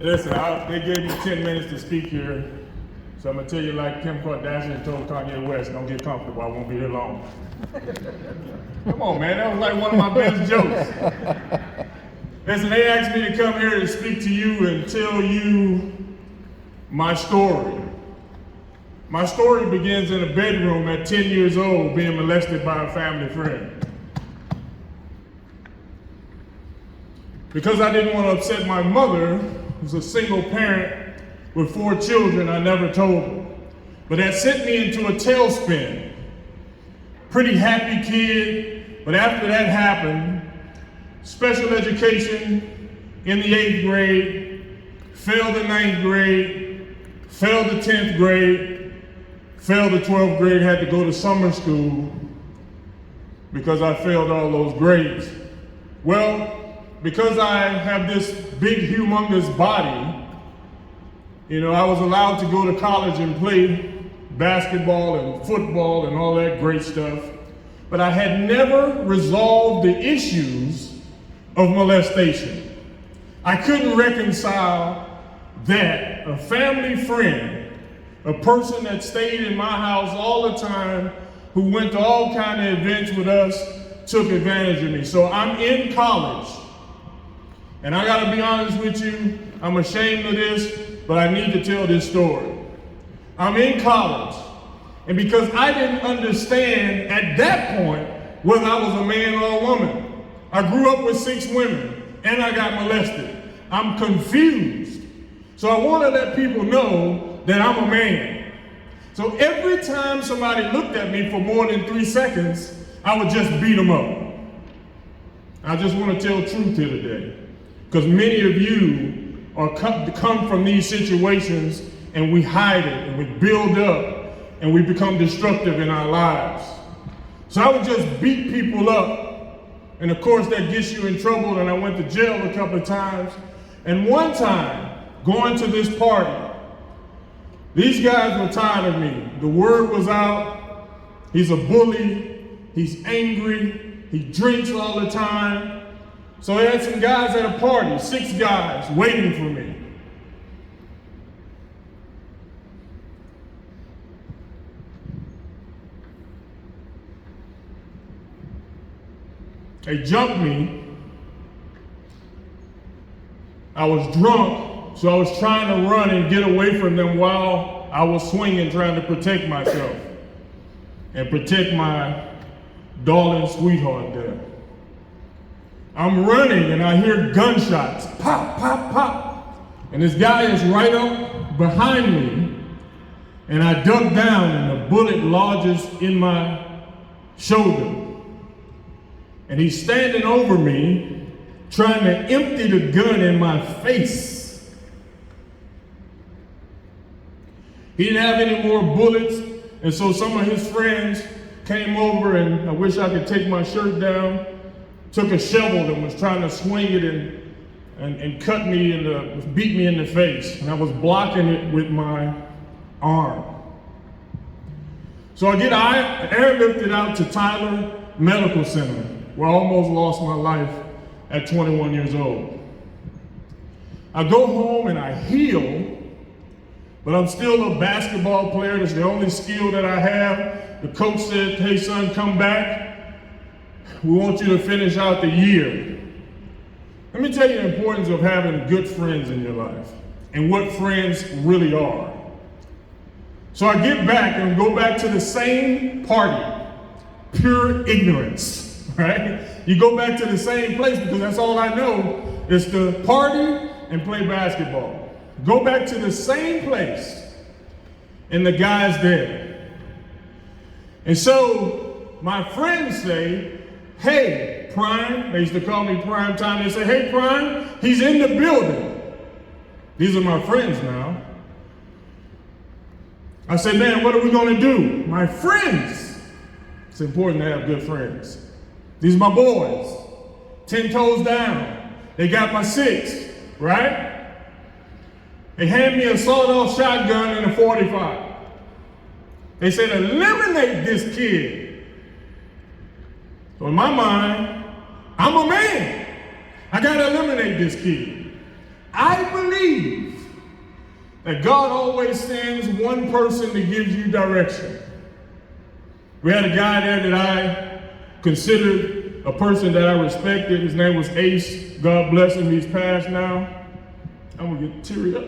Listen, they gave me 10 minutes to speak here, so I'm gonna tell you like Kim Kardashian told Kanye West, don't get comfortable, I won't be here long. Come on, man, that was like one of my best jokes. Listen, they asked me to come here and speak to you and tell you my story. My story begins in a bedroom at 10 years old, being molested by a family friend. Because I didn't want to upset my mother, who's a single parent with 4 children, I never told her. But that sent me into a tailspin. Pretty happy kid, but after that happened, special education in the 8th grade, failed the 9th grade, failed the 10th grade, failed the 12th grade, had to go to summer school because I failed all those grades. Well, because I have this big, humongous body, I was allowed to go to college and play basketball and football and all that great stuff, but I had never resolved the issues of molestation. I couldn't reconcile that a family friend, a person that stayed in my house all the time, who went to all kind of events with us, took advantage of me. So I'm in college. And I gotta be honest with you, I'm ashamed of this, but I need to tell this story. I'm in college, and because I didn't understand at that point whether I was a man or a woman, I grew up with 6 women, and I got molested. I'm confused. So I wanna let people know that I'm a man. So every time somebody looked at me for more than 3 seconds, I would just beat them up. I just wanna tell truth here today. Because many of you are come from these situations and we hide it and we build up and we become destructive in our lives. So I would just beat people up. And of course that gets you in trouble, and I went to jail a couple of times. And one time, going to this party, these guys were tired of me. The word was out, he's a bully, he's angry, he drinks all the time. So I had some guys at a party, 6 guys waiting for me. They jumped me. I was drunk, so I was trying to run and get away from them while I was swinging, trying to protect myself and protect my darling sweetheart there. I'm running and I hear gunshots, pop, pop, pop. And this guy is right up behind me, and I duck down and the bullet lodges in my shoulder. And he's standing over me, trying to empty the gun in my face. He didn't have any more bullets, and so some of his friends came over, and I wish I could take my shirt down, took a shovel and was trying to swing it and cut me beat me in the face. And I was blocking it with my arm. So I get airlifted out to Tyler Medical Center, where I almost lost my life at 21 years old. I go home and I heal, but I'm still a basketball player. That's the only skill that I have. The coach said, hey son, come back. We want you to finish out the year. Let me tell you the importance of having good friends in your life and what friends really are. So I get back and go back to the same party, pure ignorance, right? You go back to the same place because that's all I know is to party and play basketball. Go back to the same place and the guy's there. And so my friends say, hey, Prime, they used to call me Prime Time. They say, hey, Prime, he's in the building. These are my friends now. I said, man, what are we gonna do? My friends. It's important to have good friends. These are my boys, 10 toes down. They got my 6, right? They hand me a sawed-off shotgun and a 45. They said, eliminate this kid. So in my mind, I'm a man. I gotta eliminate this kid. I believe that God always sends one person to give you direction. We had a guy there that I considered a person that I respected. His name was Ace. God bless him, he's passed now. I'm gonna get teary up.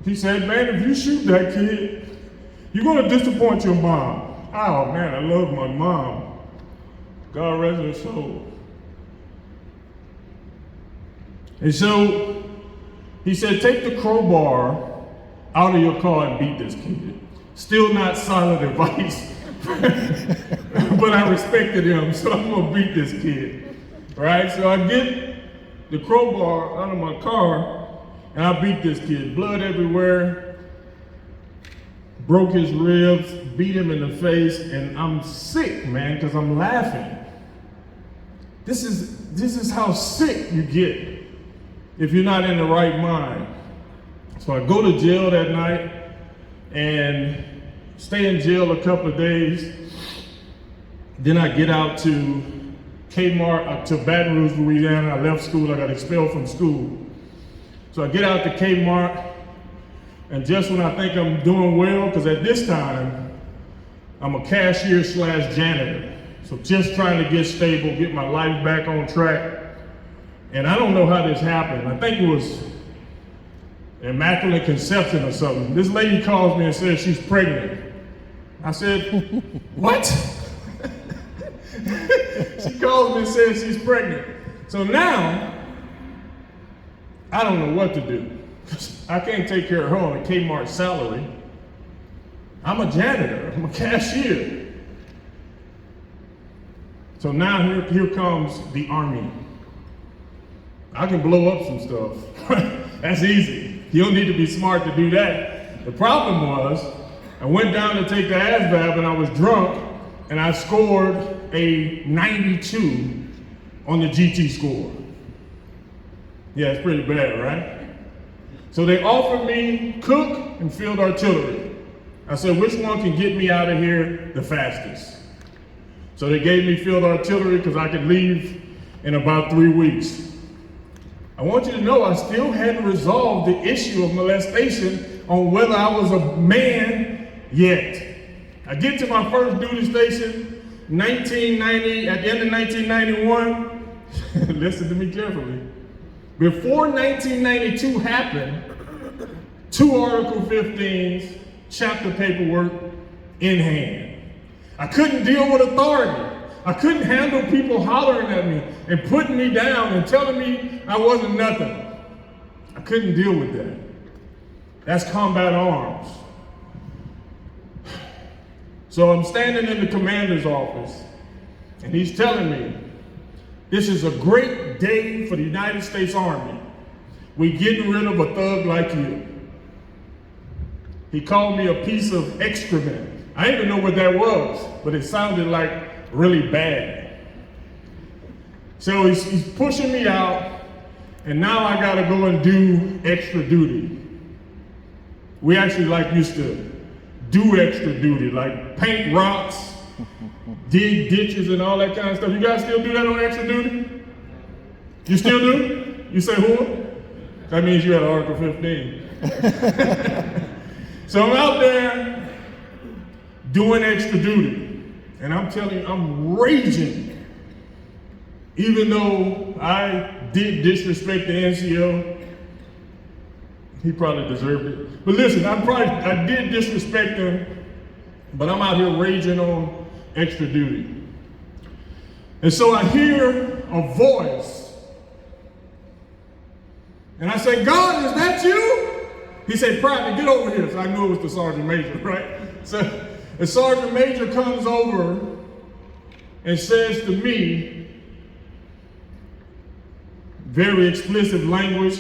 He said, man, if you shoot that kid, you're gonna disappoint your mom. Oh man, I love my mom. God rest her soul. And so he said, take the crowbar out of your car and beat this kid. Still not solid advice, but I respected him, so I'm gonna beat this kid. Right? So I get the crowbar out of my car and I beat this kid. Blood everywhere, broke his ribs, beat him in the face, and I'm sick, man, because I'm laughing. This is how sick you get if you're not in the right mind. So I go to jail that night and stay in jail a couple of days. Then I get out to Kmart, to Baton Rouge, Louisiana. I left school, I got expelled from school. So I get out to Kmart, and just when I think I'm doing well, because at this time, I'm a cashier / janitor. So just trying to get stable, get my life back on track. And I don't know how this happened. I think it was Immaculate Conception or something. This lady calls me and says she's pregnant. I said, what? She calls me and says she's pregnant. So now, I don't know what to do. I can't take care of her on a Kmart salary. I'm a janitor, I'm a cashier. So now here comes the army. I can blow up some stuff. That's easy. You don't need to be smart to do that. The problem was, I went down to take the ASVAB and I was drunk and I scored a 92 on the GT score. Yeah, it's pretty bad, right? So they offered me cook and field artillery. I said, which one can get me out of here the fastest? So they gave me field artillery because I could leave in about 3 weeks. I want you to know I still hadn't resolved the issue of molestation on whether I was a man yet. I get to my first duty station, 1990, at the end of 1991, listen to me carefully. Before 1992 happened, 2 Article 15s, chapter paperwork in hand. I couldn't deal with authority. I couldn't handle people hollering at me and putting me down and telling me I wasn't nothing. I couldn't deal with that. That's combat arms. So I'm standing in the commander's office and he's telling me, this is a great day for the United States Army. We're getting rid of a thug like you. He called me a piece of excrement. I didn't even know what that was, but it sounded like really bad. So he's pushing me out, and now I gotta go and do extra duty. We actually used to do extra duty, like paint rocks, dig ditches and all that kind of stuff. You guys still do that on extra duty? You still do? You say who? That means you had Article 15. So I'm out there doing extra duty. And I'm telling you, I'm raging. Even though I did disrespect the NCO, he probably deserved it. But listen, I did disrespect him, but I'm out here raging on extra duty. And so I hear a voice, and I say, God, is that you? He said, Private, get over here. So I knew it was the Sergeant Major, right? So the Sergeant Major comes over and says to me, very explicit language.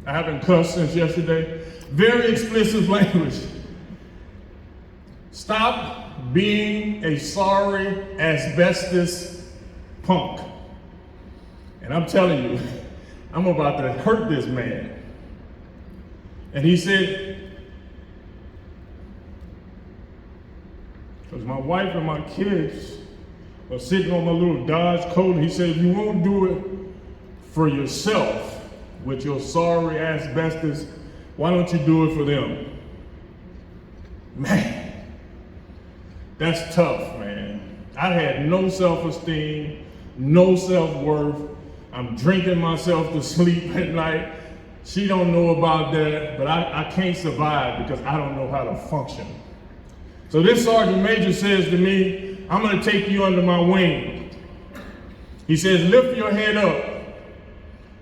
I haven't cussed since yesterday. Very explicit language. Stop being a sorry asbestos punk. And I'm telling you, I'm about to hurt this man. And he said, because my wife and my kids I was sitting on my little Dodge coat, and he said, if you won't do it for yourself with your sorry asbestos, why don't you do it for them? Man, that's tough, man. I had no self-esteem, no self-worth. I'm drinking myself to sleep at night. She don't know about that, but I can't survive because I don't know how to function. So this sergeant major says to me, I'm gonna take you under my wing. He says, lift your head up.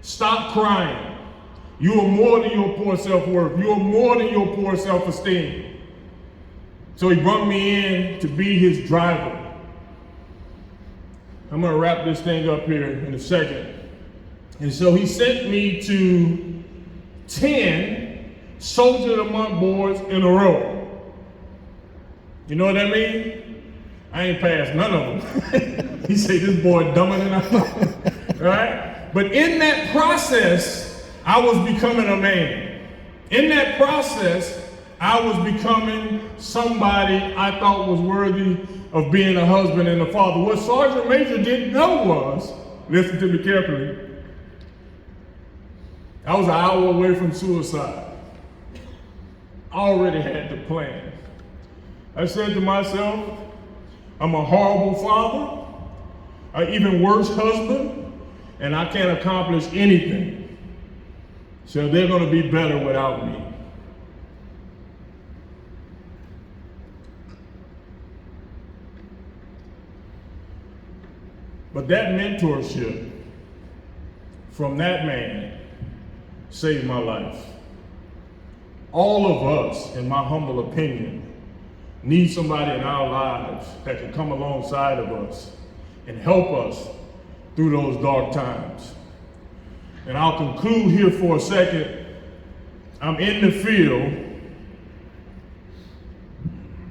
Stop crying. You are more than your poor self-worth. You are more than your poor self-esteem. So he brought me in to be his driver. I'm gonna wrap this thing up here in a second. And so he sent me to 10 Soldier of the Month boards in a row. You know what that means? I ain't passed none of them. He said, this boy dumber than I thought, right? But in that process, I was becoming a man. In that process, I was becoming somebody I thought was worthy of being a husband and a father. What Sergeant Major didn't know was, listen to me carefully, I was an hour away from suicide. I already had the plan. I said to myself, I'm a horrible father, an even worse husband, and I can't accomplish anything. So they're gonna be better without me. But that mentorship from that man saved my life. All of us, in my humble opinion, need somebody in our lives that can come alongside of us and help us through those dark times. And I'll conclude here for a second. I'm in the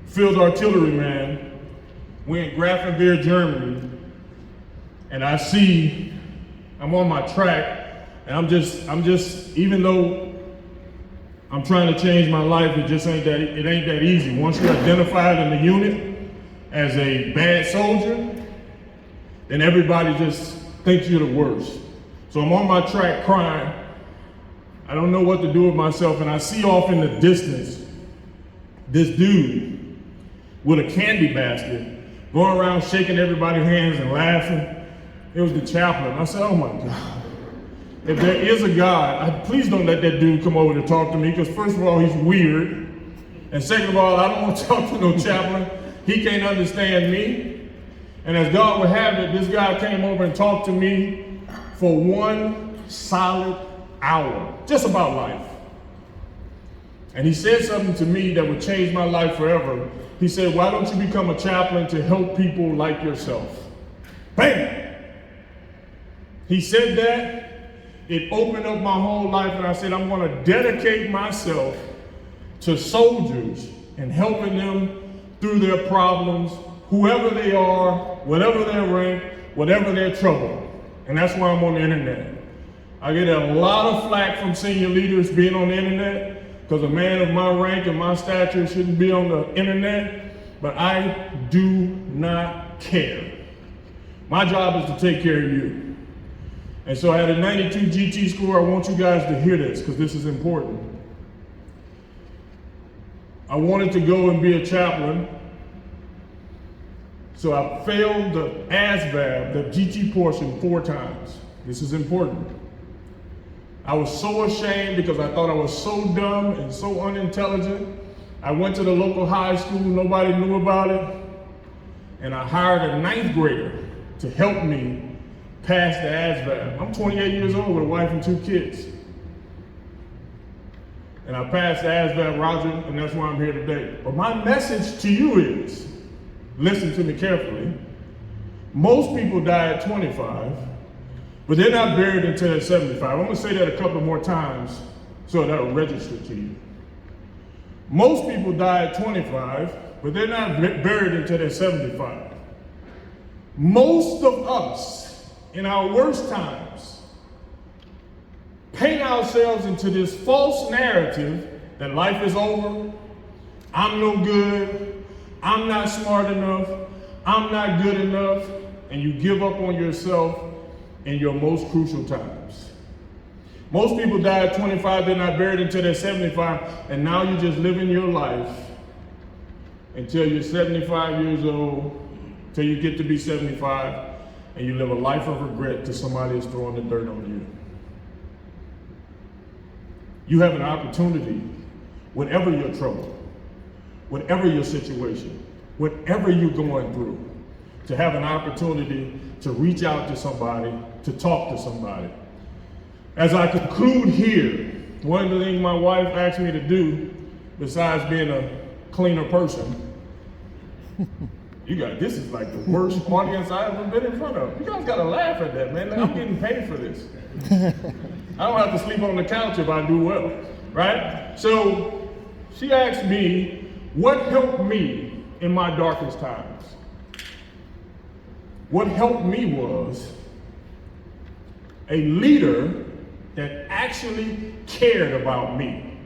field artilleryman. We're in Grafenwehr, Germany, and I see I'm on my track, and I'm just, even though I'm trying to change my life, it ain't that easy. Once you're identified in the unit as a bad soldier, then everybody just thinks you're the worst. So I'm on my track crying. I don't know what to do with myself, and I see off in the distance this dude with a candy basket going around shaking everybody's hands and laughing. It was the chaplain. I said, oh my God. If there is a God, please don't let that dude come over to talk to me, because first of all, he's weird. And second of all, I don't want to talk to no chaplain. He can't understand me. And as God would have it, this guy came over and talked to me for 1 solid hour, just about life. And he said something to me that would change my life forever. He said, why don't you become a chaplain to help people like yourself? Bam! He said that. It opened up my whole life, and I said, I'm going to dedicate myself to soldiers and helping them through their problems, whoever they are, whatever their rank, whatever their trouble. And that's why I'm on the internet. I get a lot of flack from senior leaders being on the internet, because a man of my rank and my stature shouldn't be on the internet, but I do not care. My job is to take care of you. And so I had a 92 GT score. I want you guys to hear this, because this is important. I wanted to go and be a chaplain, so I failed the ASVAB, the GT portion, 4 times. This is important. I was so ashamed because I thought I was so dumb and so unintelligent. I went to the local high school, nobody knew about it, and I hired a 9th grader to help me pass the ASVAB. I'm 28 years old with a wife and 2 kids. And I passed the ASVAB, Roger, and that's why I'm here today. But my message to you is, listen to me carefully. Most people die at 25, but they're not buried until they're 75. I'm gonna say that a couple more times so that'll register to you. Most people die at 25, but they're not buried until they're 75. Most of us, in our worst times, paint ourselves into this false narrative that life is over, I'm no good, I'm not smart enough, I'm not good enough, and you give up on yourself in your most crucial times. Most people die at 25, they're not buried until they're 75, and now you're just living your life until you're 75 years old, till you get to be 75, and you live a life of regret till somebody is throwing the dirt on you. You have an opportunity, whatever your trouble, whatever your situation, whatever you're going through, to have an opportunity to reach out to somebody, to talk to somebody. As I conclude here, one of the things my wife asked me to do, besides being a cleaner person, this is like the worst audience I've ever been in front of. You guys gotta laugh at that, man. I'm getting paid for this. I don't have to sleep on the couch if I do well, right? So she asked me, what helped me in my darkest times? What helped me was a leader that actually cared about me.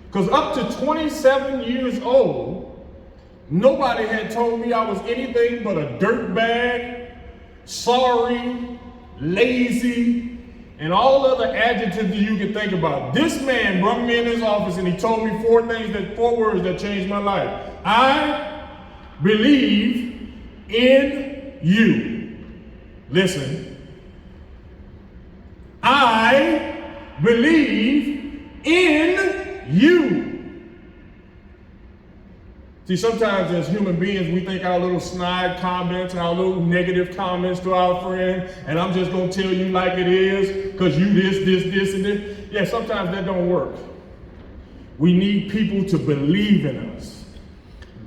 Because up to 27 years old, nobody had told me I was anything but a dirtbag, sorry, lazy, and all other adjectives that you can think about. This man brought me in his office and he told me four words that changed my life. I believe in you. Listen. I believe in you. See, sometimes as human beings, we think our little snide comments and our little negative comments to our friend, and I'm just gonna tell you like it is, because you this, and this. Yeah, sometimes that don't work. We need people to believe in us.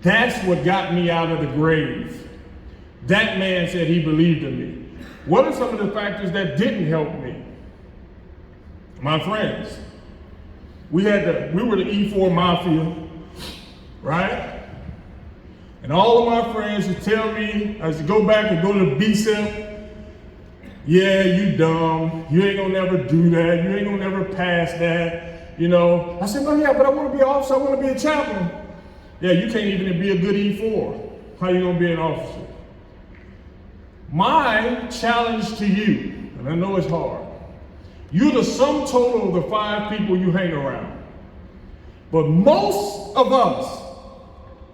That's what got me out of the grave. That man said he believed in me. What are some of the factors that didn't help me? My friends. We were the E4 Mafia, right? And all of my friends would tell me, I used to go back and go to the BSEP, yeah, you dumb, you ain't gonna never do that, you ain't gonna never pass that, you know. I said, no, yeah, but I wanna be an officer, I wanna be a chaplain. Yeah, you can't even be a good E4. How you gonna be an officer? My challenge to you, and I know it's hard, you're the sum total of the 5 people you hang around. But most of us,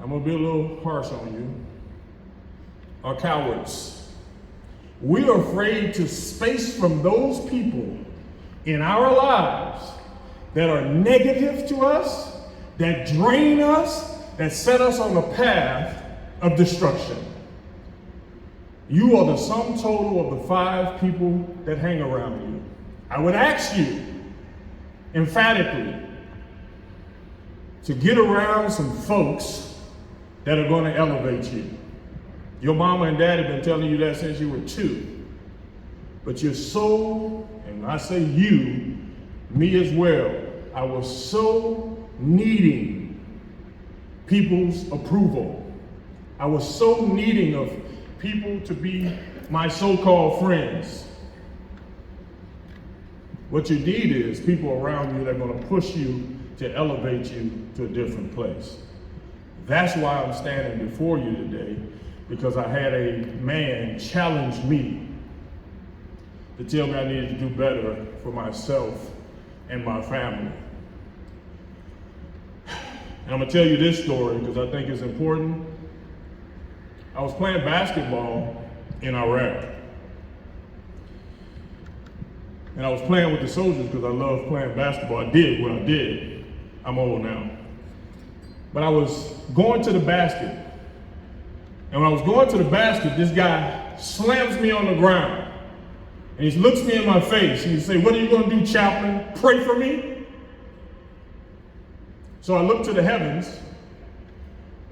I'm gonna be a little harsh on you, are cowards. We are afraid to space from those people in our lives that are negative to us, that drain us, that set us on the path of destruction. You are the sum total of the 5 people that hang around you. I would ask you, emphatically, to get around some folks that are going to elevate you. Your mama and dad have been telling you that since you were 2. But you're so, and I say you, me as well, I was so needing people's approval. I was so needing of people to be my so-called friends. What you need is people around you that are going to push you to elevate you to a different place. That's why I'm standing before you today, because I had a man challenge me to tell me I needed to do better for myself and my family. And I'm gonna tell you this story because I think it's important. I was playing basketball in Iraq. And I was playing with the soldiers because I love playing basketball. I did what I did. I'm old now. But I was going to the basket. And when I was going to the basket, this guy slams me on the ground. And he looks me in my face and he says, "What are you gonna do, Chaplain? Pray for me?" So I looked to the heavens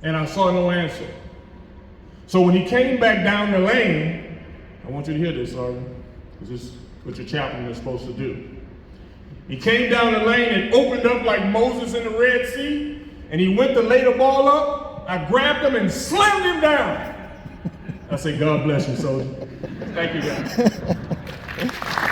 and I saw no answer. So when he came back down the lane, I want you to hear this, Sergeant, because this is what your chaplain is supposed to do. He came down the lane and opened up like Moses in the Red Sea, and he went to lay the ball up. I grabbed him and slammed him down. I said, "God bless you, soldier." Thank you, guys.